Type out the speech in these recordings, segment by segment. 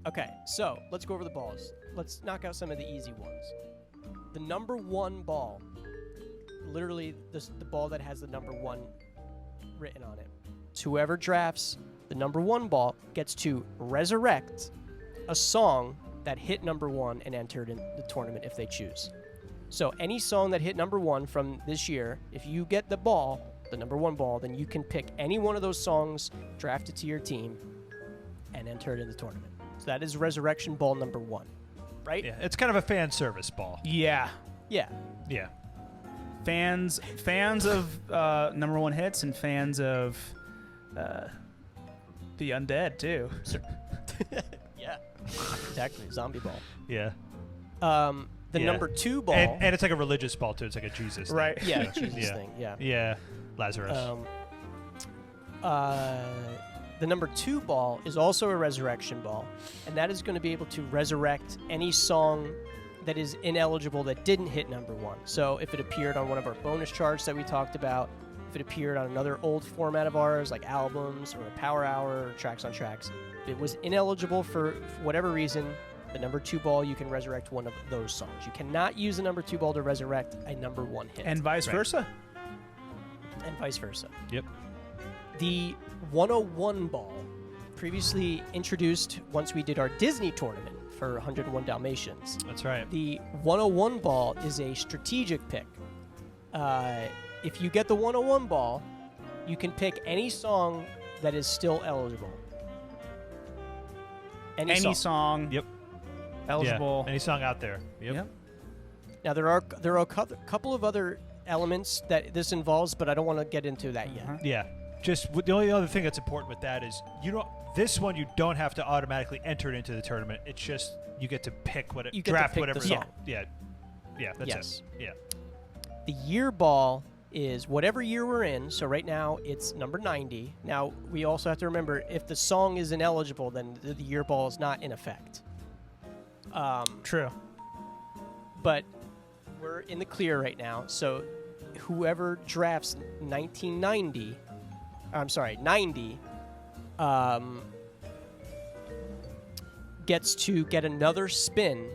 Okay, so let's go over the balls. Let's knock out some of the easy ones. The number 1 ball, literally the ball that has the number 1 written on it. So whoever drafts the number 1 ball gets to resurrect a song that hit number 1 and entered in the tournament if they choose. So any song that hit number 1 from this year, if you get the ball, the number 1 ball, then you can pick any one of those songs, draft it to your team, and enter it in the tournament. So that is resurrection ball number 1, right? Yeah, it's kind of a fan service ball. Yeah. Yeah. Yeah. Fans of number 1 hits and fans of the undead too. Yeah. Exactly. Zombie ball. Yeah. The number 2 ball. And it's like a religious ball, too. It's like a Jesus Right. thing. Yeah, Jesus thing. Yeah. Yeah. Lazarus. The number 2 ball is also a resurrection ball, and that is going to be able to resurrect any song that is ineligible that didn't hit number 1. So if it appeared on one of our bonus charts that we talked about, if it appeared on another old format of ours, like albums or a power hour or tracks on tracks, if it was ineligible for whatever reason, the number 2 ball, you can resurrect one of those songs. You cannot use the number 2 ball to resurrect a number 1 hit. And vice versa? And vice versa. Yep. The 101 ball, previously introduced once we did our Disney tournament for 101 Dalmatians. That's right. The 101 ball is a strategic pick. If you get the 101 ball, you can pick any song that is still eligible. Any song. Yep. Eligible. Yeah. Any song out there. Yep. Now there are a couple of other elements that this involves, but I don't want to get into that yet. Yeah. Just the only other thing that's important with that is this one you don't have to automatically enter it into the tournament. It's just you get to pick draft whatever song. Yeah. Yeah. That's it. Yeah. The year ball is whatever year we're in. So right now it's number 90. Now we also have to remember if the song is ineligible, then the year ball is not in effect. True. But we're in the clear right now. So whoever drafts 90, gets to get another spin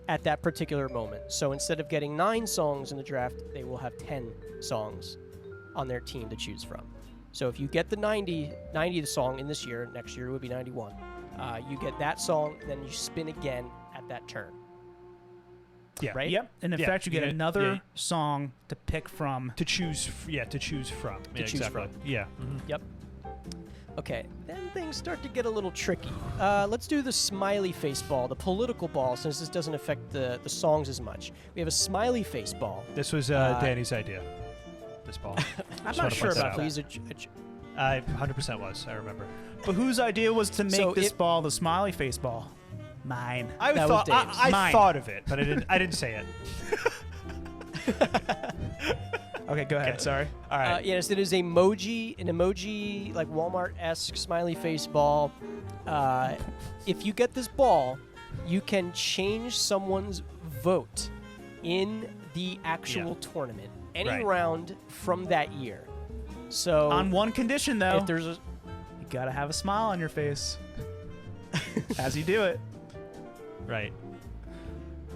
at that particular moment. So instead of getting 9 songs in the draft, they will have 10 songs on their team to choose from. So if you get the 90 song in this year, next year it would be 91. You get that song, then you spin again at that turn. Yeah. Right? Yep. And in fact, you get another song to pick from. To choose from. Exactly. Yeah. Mm-hmm. Yep. Okay, then things start to get a little tricky. Let's do the smiley face ball, the political ball, since this doesn't affect the songs as much. We have a smiley face ball. This was Danny's idea, this ball. I'm not sure about that. Please, I 100% was, I remember. But whose idea was to make this ball the smiley face ball? Mine. I thought of it, but I didn't say it. Okay, go ahead. Sorry. All right. Yes, it is an emoji like Walmart-esque smiley face ball. If you get this ball, you can change someone's vote in the actual tournament, any round from that year. So on one condition, though, if there's you gotta have a smile on your face as you do it. Right.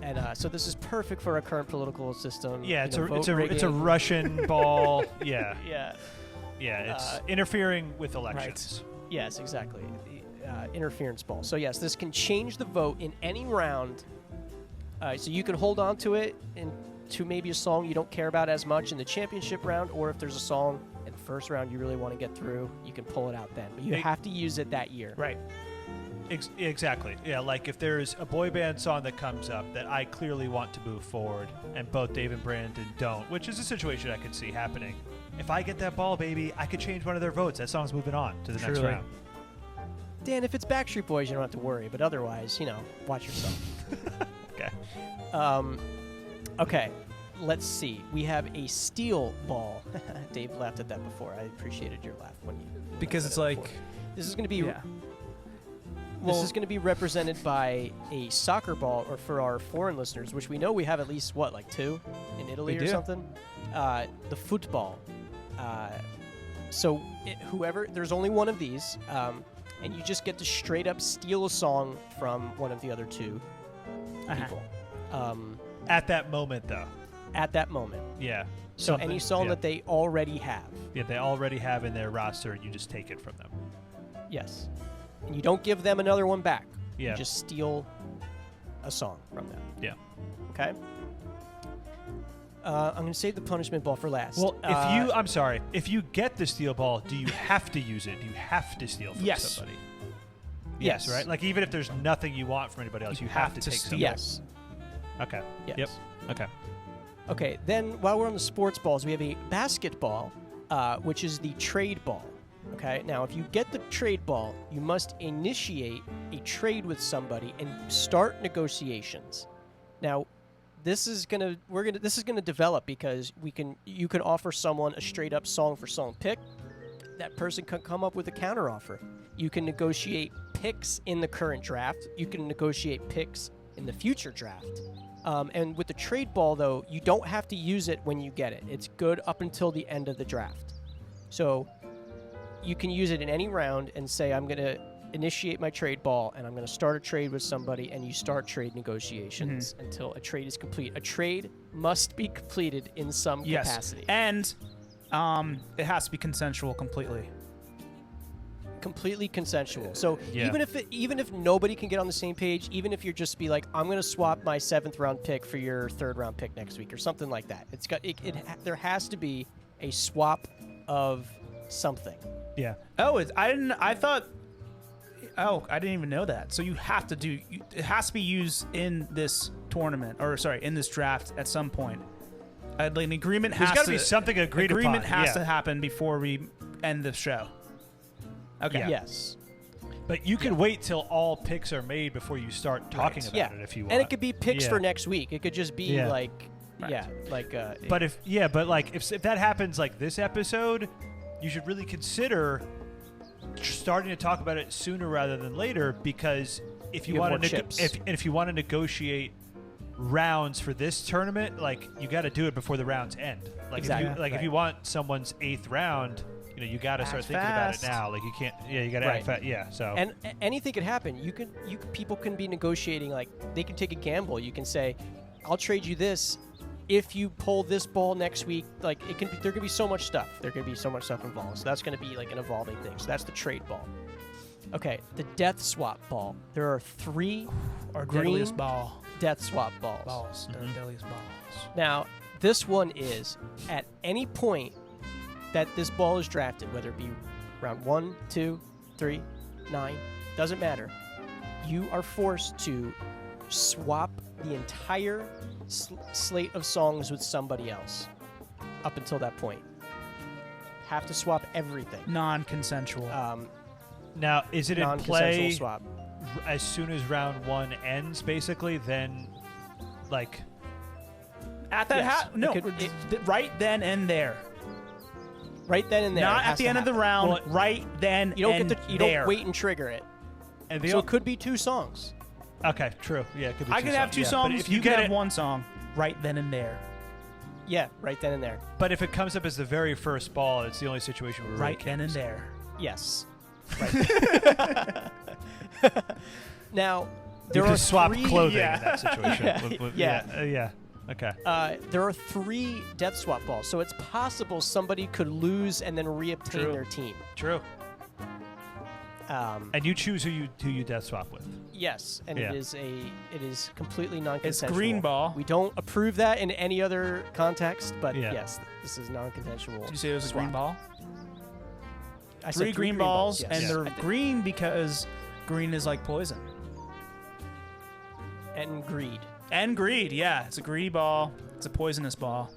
And so this is perfect for our current political system. Yeah, it's a Russian ball. Yeah. Yeah. Yeah, it's interfering with elections. Right. Yes, exactly. The interference ball. So yes, this can change the vote in any round. So you can hold on to it to maybe a song you don't care about as much in the championship round, or if there's a song in the first round you really want to get through, you can pull it out then. But you have to use it that year. Right. Exactly. Yeah, like if there's a boy band song that comes up that I clearly want to move forward, and both Dave and Brandon don't, which is a situation I could see happening. If I get that ball, baby, I could change one of their votes. That song's moving on to the next round. Dan, if it's Backstreet Boys, you don't have to worry. But otherwise, watch yourself. Okay. Okay. Let's see. We have a steel ball. Dave laughed at that before. I appreciated your laugh when you. Because it's like. Before. This is going to be. Yeah. This is going to be represented by a soccer ball, or for our foreign listeners, which we know we have at least, like 2 in Italy or something? The football. So there's only one of these. and you just get to straight up steal a song from one of the other two people. At that moment, though. At that moment. Yeah. So any song that they already have. Yeah, they already have in their roster, you just take it from them. Yes. And you don't give them another one back. Yeah. You just steal a song from them. Yeah. Okay? I'm going to save the punishment ball for last. Well, if you get the steal ball, do you have to use it? Do you have to steal from somebody? Yes. Right? Like, even if there's nothing you want from anybody else, you have to take something. Yes. Okay. Yes. Yep. Okay. Okay, then while we're on the sports balls, we have a basketball, which is the trade ball. Okay, now if you get the trade ball, you must initiate a trade with somebody and start negotiations. Now, this is gonna develop because you can offer someone a straight up song for song pick. That person can come up with a counter offer. You can negotiate picks in the current draft. You can negotiate picks in the future draft. And with the trade ball, though, you don't have to use it when you get it. It's good up until the end of the draft. So you can use it in any round and say, I'm going to initiate my trade ball, and I'm going to start a trade with somebody, and you start trade negotiations until a trade is complete. A trade must be completed in some capacity. And it has to be consensual completely. Completely consensual. So even if nobody can get on the same page, even if you're just be like, I'm going to swap my 7th round pick for your 3rd round pick next week or something like that. There has to be a swap of something. Yeah. Oh, I didn't even know that. So you have to it has to be used in this tournament, or sorry, in this draft at some point. Like an agreement has to. There's got to be something agreed upon. Agreement has to happen before we end the show. Okay. Yeah. Yes. But you can wait till all picks are made before you start talking about it if you want. And it could be picks for next week. It could just be like, But if that happens like this episode, you should really consider starting to talk about it sooner rather than later, because if you want to negotiate rounds for this tournament, like, you got to do it before the rounds end. Like, if you want someone's 8th round, you got to start thinking about it now. Like, you can't. Yeah, you got to act fast. Yeah. So. And anything could happen. People can be negotiating. Like, they can take a gamble. You can say, I'll trade you this if you pull this ball next week. Like, there could be so much stuff. There could be so much stuff involved. So that's going to be like an evolving thing. So that's the trade ball. Okay, the death swap ball. There are 3 green ball. death swap balls. They're deadliest balls. Now, this one is at any point that this ball is drafted, whether it be round 1, 2, 3, 9, doesn't matter. You are forced to swap the entire slate of songs with somebody else up until that point. Have to swap everything. Non-consensual. Now, is it in play swap. as soon as round 1 ends, basically? Then, like, at that right then and there. Right then and there. Not at the end of the round. Well, right then. You don't wait and trigger it. And so it could be 2 songs. Okay, true. Yeah, it could be. I could have 2 songs. But if you can have 1 song, right then and there. Yeah, right then and there. But if it comes up as the very first ball, it's the only situation where right then and there. Yes. Right. Now, there are swap 3 clothing in that situation. Yeah. Okay. There are 3 death swap balls, so it's possible somebody could lose and then reobtain their team. True. And you choose who you death swap with. Yes, and it is completely non-consensual. It's green ball. We don't approve that in any other context, but yes, this is non-consensual. Did you say it was a green ball? I 3 said green balls, yes. and they're green because green is like poison. And greed. And greed, yeah. It's a greedy ball. It's a poisonous ball.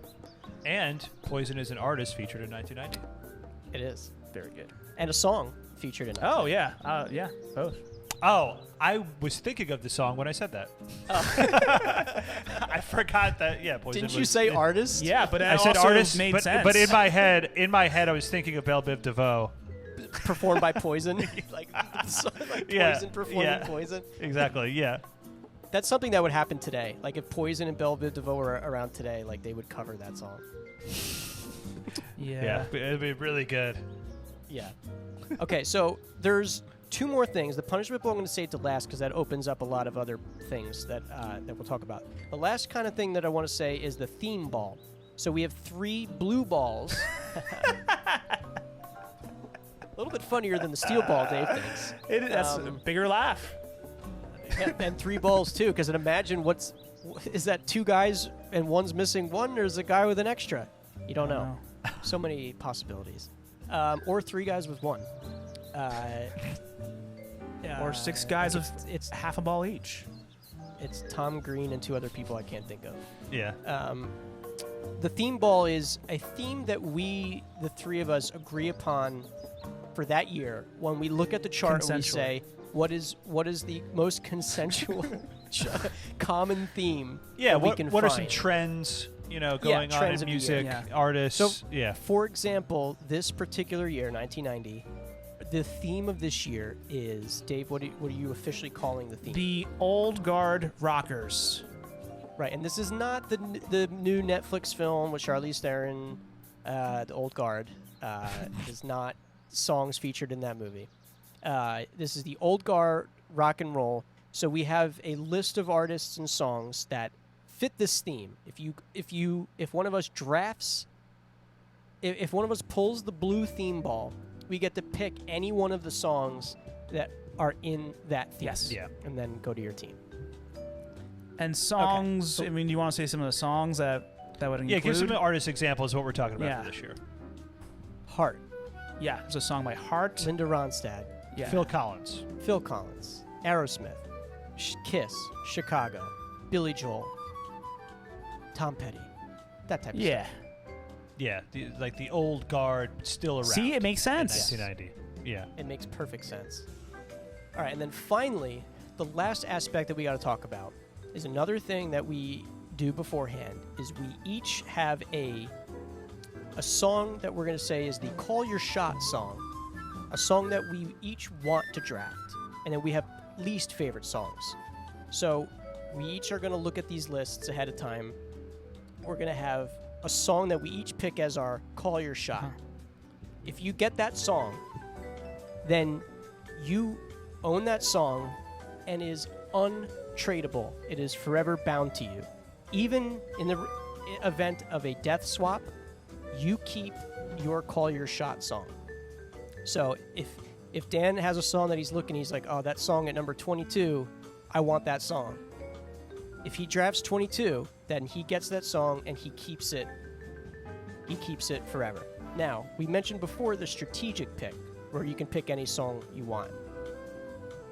And Poison is an artist featured in 1990. It is. Very good. And a song featured in it. Oh, yeah. Yeah, both. Oh, I was thinking of the song when I said that. I forgot that. Yeah, Poison. Didn't you say artist? Yeah, but I said artist made sense. But in my head, I was thinking of Belle Biv DeVoe. Performed by Poison. like Poison performing Poison. Exactly. Yeah. That's something that would happen today. Like, if Poison and Belle Biv DeVoe were around today, like, they would cover that song. Yeah. It'd be really good. Yeah. Okay, so there's two more things. The punishment ball I'm going to save to last because that opens up a lot of other things that we'll talk about. The last kind of thing that I want to say is the theme ball. So we have 3 blue balls. A little bit funnier than the steel ball, Dave thinks. That's a bigger laugh. And 3 balls too, because imagine is that 2 guys and one's missing one, or is a guy with an extra? You don't know. So many possibilities. Or 3 guys with 1. Or 6 guys with it's half a ball each. It's Tom Green and 2 other people I can't think of. Yeah. The theme ball is a theme that we, the 3 of us, agree upon for that year when we look at the chart and we say, what is the most consensual common theme that we can what are find? some trends, going on trends in of the music, year. artists? So, yeah. For example, this particular year, 1990, the theme of this year is, Dave, what are you officially calling the theme? The old guard rockers. Right, and this is not the new Netflix film with Charlize Theron, The Old Guard. It is not songs featured in that movie. This is the Old Guard rock and roll. So we have a list of artists and songs that fit this theme. If one of us drafts, if one of us pulls the blue theme ball, we get to pick any one of the songs that are in that theme. Yes. Yeah. And then go to your team. And songs, Okay. I mean, do you want to say some of the songs that would include? Yeah, give some artist examples of what we're talking about Yeah. for this year. Heart, Yeah, there's a song by Heart. Linda Ronstadt, Yeah. Phil Collins. Phil Collins, Aerosmith, Kiss, Chicago, Billy Joel, Tom Petty, that type of Yeah. stuff. Yeah, the old guard still around. See, it makes in sense. 1990. Yeah. It makes perfect sense. All right, and then finally, the last aspect that we got to talk about is another thing that we do beforehand is we each have a song that we're going to say is the Call Your Shot song, a song that we each want to draft, and then we have least favorite songs. So we each are going to look at these lists ahead of time. We're going to have a song that we each pick as our Call Your Shot. If you get that song, then you own that song and is untradeable. It is forever bound to you. Even in the event of a death swap, you keep your Call Your Shot song. So if Dan has a song that he's looking, he's like, oh, that song at number 22, I want that song. If he drafts 22, then he gets that song and he keeps it. He keeps it forever. Now, we mentioned before the strategic pick, where you can pick any song you want.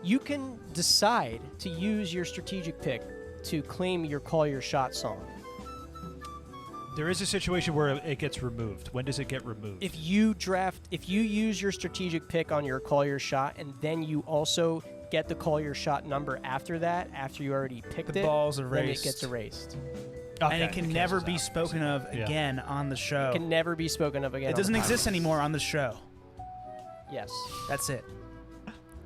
You can decide to use your strategic pick to claim your Call Your Shot song. There is a situation where it gets removed. When does it get removed? If you use your strategic pick on your Call Your Shot, and then you also get the Call Your Shot number after that, after you already picked The it, ball's then it erased. gets erased. Okay, And it can never cancels be out. spoken of Yeah. again on the show. It can never be spoken of again. It doesn't on the exist podcast. anymore on the show. Yes. That's it.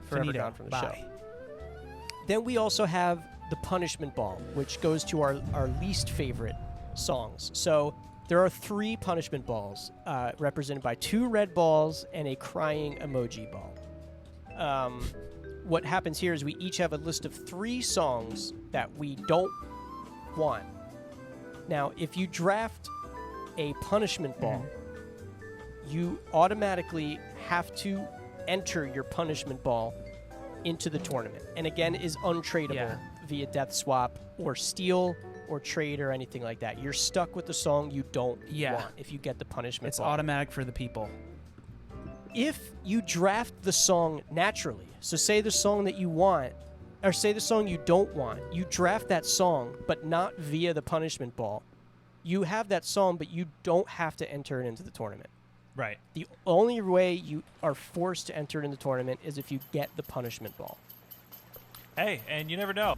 Forever Finito. gone from the Bye. show. Then we also have the punishment ball, which goes to our least favorite songs. So there are 3 punishment balls, represented by 2 red balls and a crying emoji ball. What happens here is we each have a list of 3 songs that we don't want. Now, if you draft a punishment ball, you automatically have to enter your punishment ball into the tournament. And again, is untradeable via death swap or steal or trade or anything like that. You're stuck with the song you don't want if you get the punishment It's ball. automatic for the people. If you draft the song naturally, so say the song that you want, or say the song you don't want, you draft that song, but not via the punishment ball. You have that song, but you don't have to enter it into the tournament. Right. The only way you are forced to enter it in the tournament is if you get the punishment ball. Hey, and you never know.